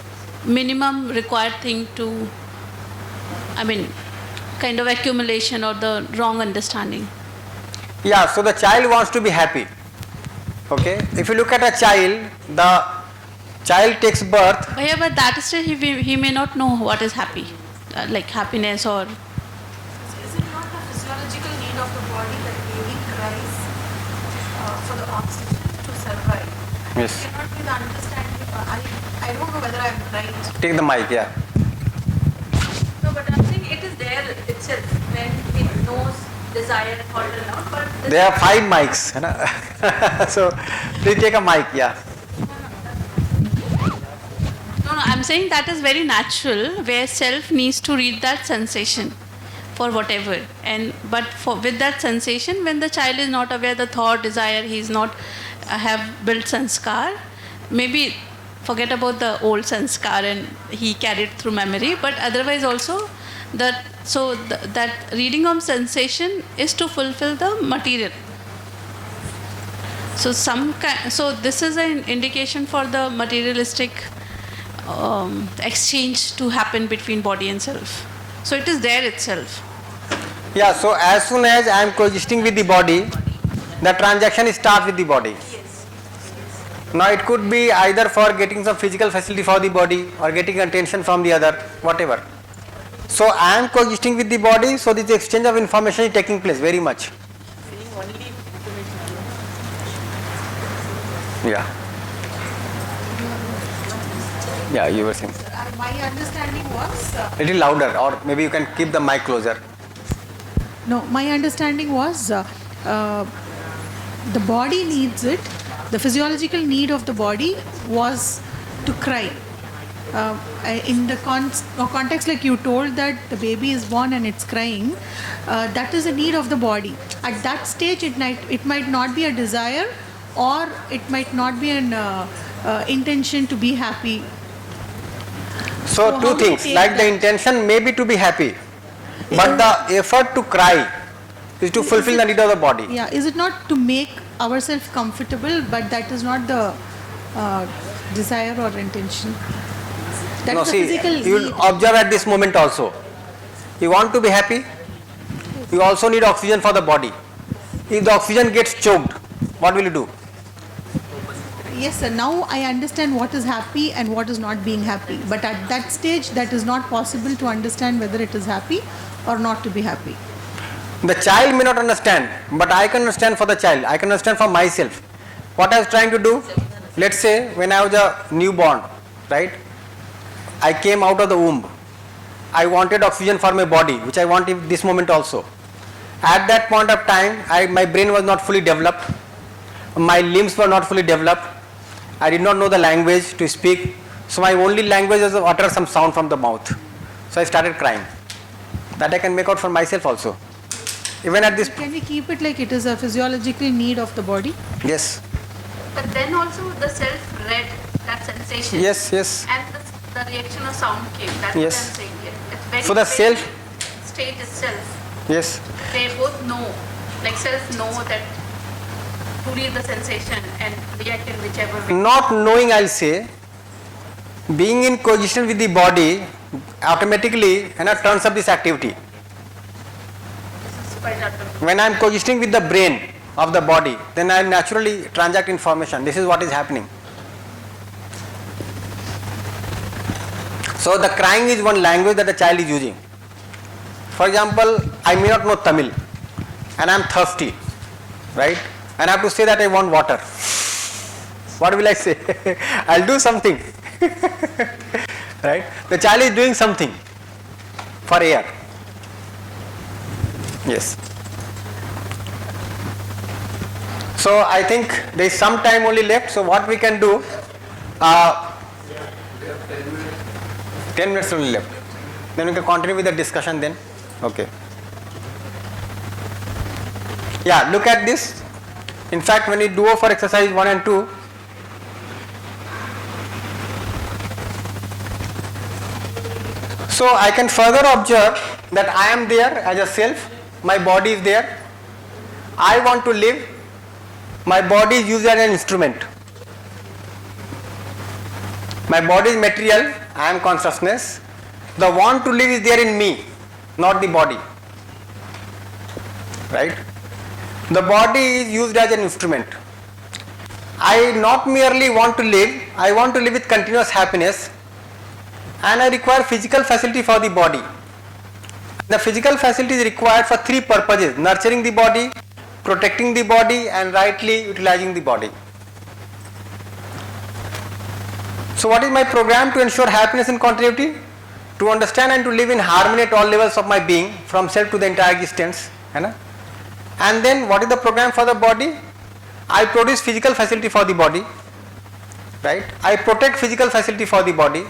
minimum required thing to, I mean, kind of accumulation or the wrong understanding. Yeah, so the child wants to be happy. Okay. If you look at a child, the child takes birth. Yeah, but that is still he may not know what is happy, like happiness or. Is it not a physiological need of the body that baby cries for the oxygen to survive? Yes. It cannot be the understanding. I don't know whether I'm right. Take the mic, yeah. No, but I'm saying it is there itself when it knows desire or not. But this There are 5 mics. है ना? So please take a mic, yeah. No, I'm saying that is very natural where self needs to read that sensation. for whatever. And but for with that sensation, when the child is not aware, the thought, desire, he's not have built sanskar, maybe forget about the old sanskar and he carried through memory, but otherwise also that that reading of sensation is to fulfill the material. So so this is an indication for the materialistic exchange to happen between body and self. So it is there itself. Yeah, so as soon as I am coexisting with the body, the transaction starts with the body. Now it could be either for getting some physical facility for the body or getting attention from the other, whatever. So I am coexisting with the body, so this exchange of information is taking place very much. Yeah. Yeah, you were saying. My understanding was. Little louder, or maybe you can keep the mic closer. No, my understanding was the body needs it. The physiological need of the body was to cry. In the context, like you told, that the baby is born and it's crying, that is a need of the body. At that stage, it might not be a desire, or it might not be an intention to be happy. So two things, like the intention may be to be happy, but the effort to cry is to fulfill the need of the body. Yeah, is it not to make ourselves comfortable, but that is not the desire or intention? That No, is a see, physical you need. observe at this moment also. You want to be happy, you also need oxygen for the body. If the oxygen gets choked, what will you do? Yes, sir. Now I understand what is happy and what is not being happy. But at that stage, that is not possible to understand whether it is happy or not to be happy. The child may not understand, but I can understand for the child. I can understand for myself. What I was trying to do, let's say when I was a newborn, right? I came out of the womb. I wanted oxygen for my body, which I want in this moment also. At that point of time, my brain was not fully developed. My limbs were not fully developed. I did not know the language to speak. So my only language was to utter some sound from the mouth. So I started crying. That I can make out for myself also. Even at this. Can we keep it like it is a physiological need of the body? Yes. But then also the self read that sensation. Yes, yes. And the reaction of sound came. That's Yes. what I'm saying here. It's very So the self. state itself. Yes. They both know, like self know that to read the sensation and react in whichever way. Not knowing, I'll say, being in coexistence with the body automatically turns up this activity. This is quite automatic. When I am coexisting with the brain of the body, then I naturally transact information. This is what is happening. So the crying is one language that the child is using. For example, I may not know Tamil and I am thirsty, right? And I have to say that I want water. What will I say? I'll do something. Right? The child is doing something for air. Yes. So I think there is some time only left. So what we can do, 10 minutes only left. Then we can continue with the discussion then. Okay. Yeah, look at this. In fact, when you do for exercise 1 and 2, so I can further observe that I am there as a self, my body is there, I want to live, my body is used as an instrument. My body is material, I am consciousness, the want to live is there in me, not the body. Right? The body is used as an instrument. I not merely want to live, I want to live with continuous happiness, and I require physical facility for the body. The physical facility is required for 3 purposes: nurturing the body, protecting the body, and rightly utilizing the body. So what is my program to ensure happiness and continuity? To understand and to live in harmony at all levels of my being, from self to the entire existence. And then what is the program for the body? I produce physical facility for the body, right? I protect physical facility for the body.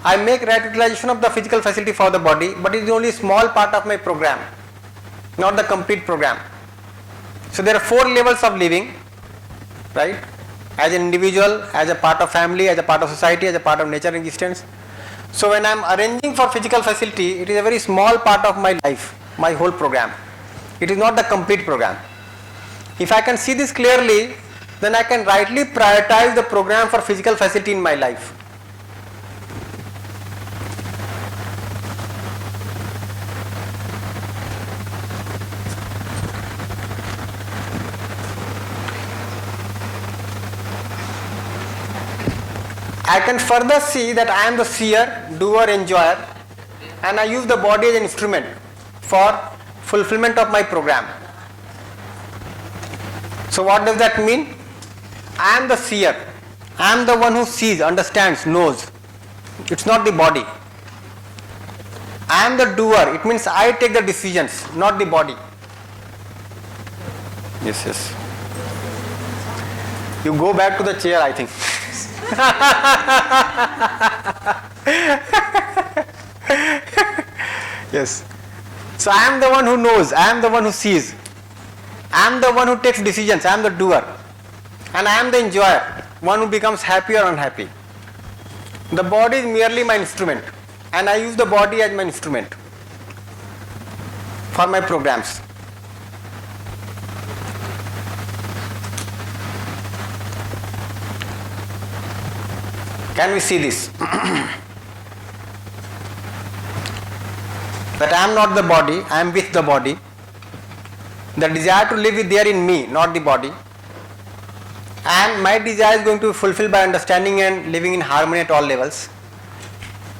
I make right utilization of the physical facility for the body, but it is only a small part of my program, not the complete program. So there are 4 levels of living, right? As an individual, as a part of family, as a part of society, as a part of nature existence. So when I am arranging for physical facility, it is a very small part of my life, my whole program. It is not the complete program. If I can see this clearly, then I can rightly prioritize the program for physical facility in my life. I can further see that I am the seer, doer, enjoyer, and I use the body as an instrument for fulfillment of my program. So what does that mean? I am the seer. I am the one who sees, understands, knows. It's not the body. I am the doer. It means I take the decisions, not the body. Yes, yes. You go back to the chair, I think. Yes. So I am the one who knows, I am the one who sees, I am the one who takes decisions, I am the doer, and I am the enjoyer, one who becomes happy or unhappy. The body is merely my instrument, and I use the body as my instrument for my programs. Can we see this? That I am not the body, I am with the body. The desire to live is there in me, not the body. And my desire is going to be fulfilled by understanding and living in harmony at all levels.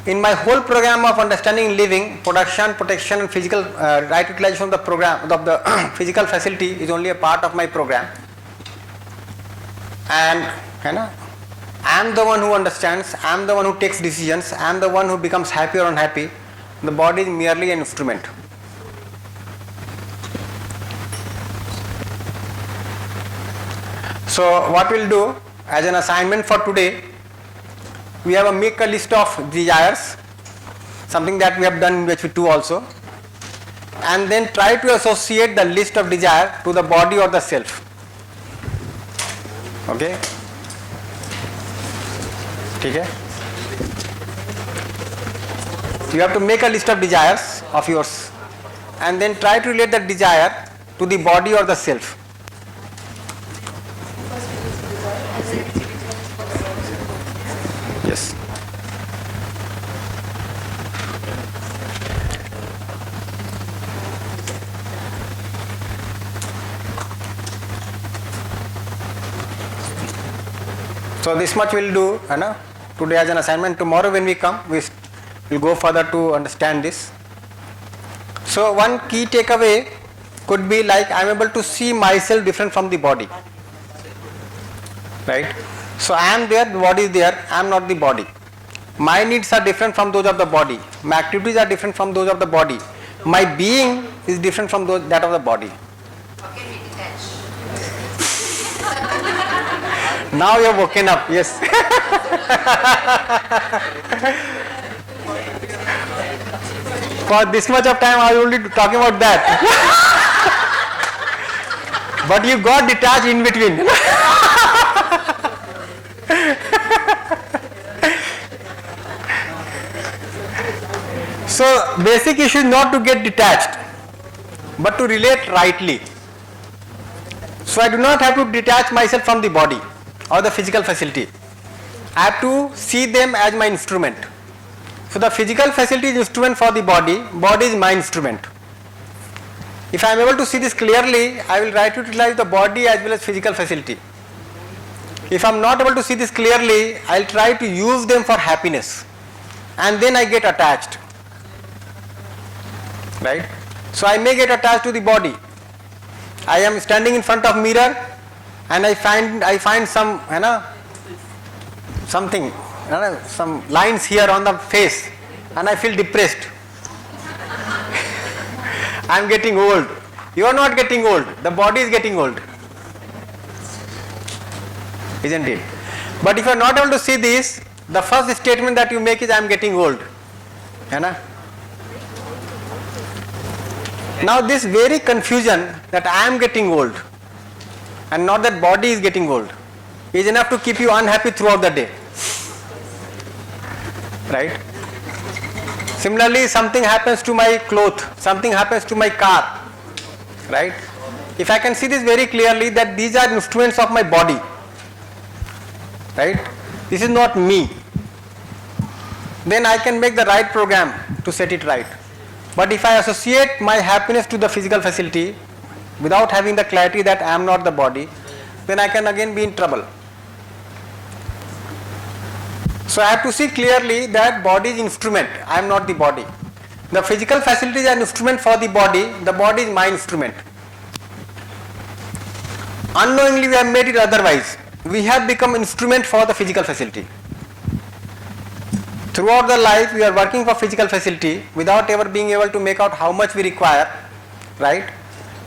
In my whole program of understanding and living, production, protection and physical right utilization of the program of the physical facility is only a part of my program. And I am the one who understands, I am the one who takes decisions, I am the one who becomes happy or unhappy. The body is merely an instrument. So what we'll do as an assignment for today, we have make a list of desires, something that we have done in UHV-2 also, and then try to associate the list of desire to the body or the self. Okay? Okay? You have to make a list of desires of yours and then try to relate that desire to the body or the self. Yes. So this much we'll do today as an assignment. Tomorrow when we come, we'll go further to understand this. So one key takeaway could be like I am able to see myself different from the body. Right? So I am there, the body is there, I am not the body. My needs are different from those of the body. My activities are different from those of the body. My being is different from that of the body. How can we detach? Now you have woken up, yes. For this much of time I was only talking about that. But you got detached in between. So basic issue is not to get detached, but to relate rightly. So I do not have to detach myself from the body or the physical facility. I have to see them as my instrument. So the physical facility is instrument for the body, body is my instrument. If I am able to see this clearly, I will try to utilize the body as well as physical facility. If I am not able to see this clearly, I will try to use them for happiness, and then I get attached. Right? So I may get attached to the body. I am standing in front of mirror and I find some something, some lines here on the face, and I feel depressed. I am getting old. You are not getting old, the body is getting old. Isn't it? But if you are not able to see this, the first statement that you make is I am getting old. है ना? Now this very confusion that I am getting old and not that body is getting old is enough to keep you unhappy throughout the day. Right? Similarly, something happens to my cloth, something happens to my car. Right? If I can see this very clearly that these are instruments of my body. Right? This is not me. Then I can make the right program to set it right. But if I associate my happiness to the physical facility without having the clarity that I am not the body, then I can again be in trouble. So I have to see clearly that body is instrument, I am not the body. The physical facility is an instrument for the body is my instrument. Unknowingly we have made it otherwise. We have become instrument for the physical facility. Throughout the life we are working for physical facility without ever being able to make out how much we require, right?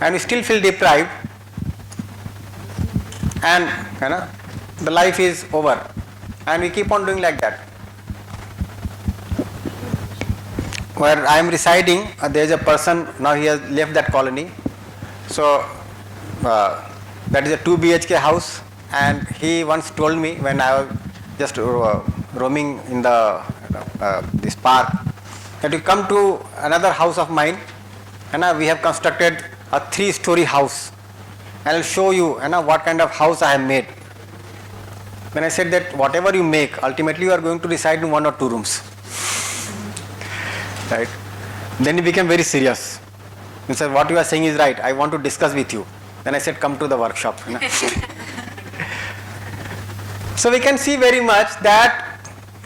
And we still feel deprived, and the life is over, and we keep on doing like that. Where I am residing, there is a person, now he has left that colony, so that is a 2 BHK house, and he once told me when I was just roaming in the this park, that you come to another house of mine, and we have constructed a 3-story house, and I will show you what kind of house I have made. When I said that whatever you make, ultimately you are going to reside in 1 or 2 rooms. Right? Then he became very serious. He said, what you are saying is right, I want to discuss with you. Then I said, come to the workshop. So we can see very much that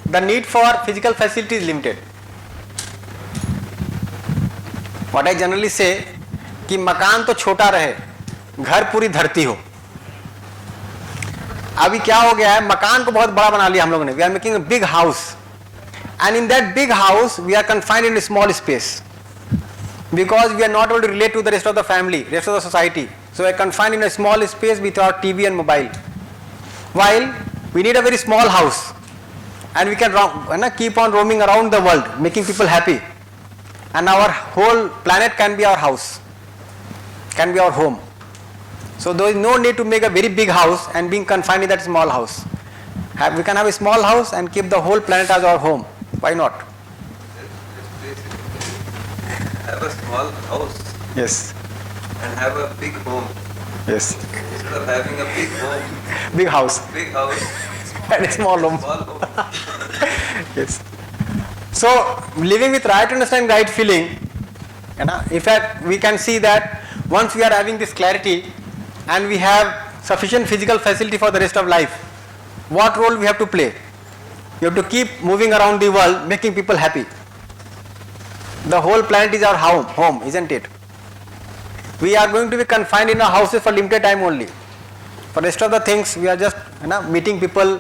the need for physical facility is limited. What I generally say कि मकान तो छोटा रहे, घर पूरी धरती हो. अभी क्या हो गया है, मकान को बहुत बड़ा बना लिया हम लोगों ने. We are making a big house, and in that big house we are confined in a small space because we are not able to relate to the rest of the family, rest of the society. So we are confined in a small space with our TV and mobile. While we need a very small house, and we can keep on roaming around the world, making people happy, and our whole planet can be our house, can be our home. So there is no need to make a very big house and being confined in that small house. We can have a small house and keep the whole planet as our home. Why not? Have a small house. Yes. And have a big home. Yes. Instead of having a big home, Big house big house, and a small home. small home. Yes. So living with right understanding, right feeling, in fact we can see that once we are having this clarity and we have sufficient physical facility for the rest of life, what role we have to play? You have to keep moving around the world, making people happy. The whole planet is our home, isn't it? We are going to be confined in our houses for limited time only. For the rest of the things, we are just meeting people,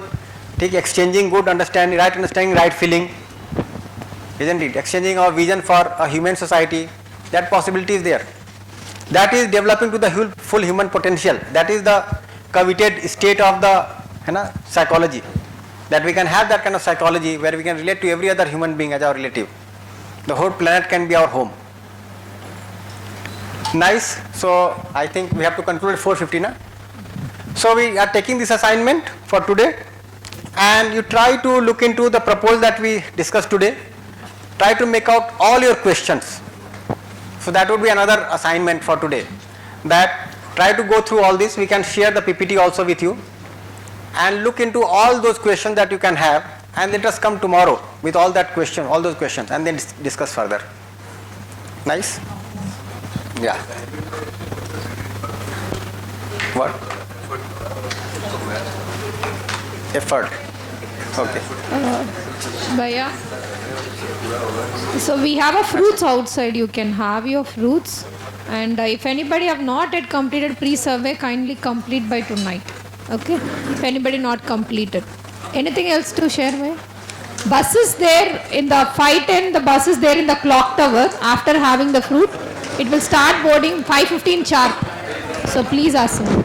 exchanging good understanding, right feeling, isn't it? Exchanging our vision for a human society. That possibility is there. That is developing to the full human potential. That is the coveted state of the psychology. That we can have that kind of psychology where we can relate to every other human being as our relative. The whole planet can be our home. Nice. So I think we have to conclude at 4:50 now. So we are taking this assignment for today, and you try to look into the proposal that we discussed today. Try to make out all your questions. So that would be another assignment for today. That try to go through all this. We can share the PPT also with you, and look into all those questions that you can have, and let us come tomorrow with all those questions, and then discuss further. Nice? Yeah. What? Effort. Okay. Bhaiya. So we have a fruits outside. You can have your fruits. And if anybody have not yet completed pre-survey, kindly complete by tonight. Okay? If anybody not completed. Anything else to share, Bhaiya? Bus is there in the 5:10. The bus is there in the clock tower. After having the fruit, it will start boarding 5:15 sharp. So please ask them.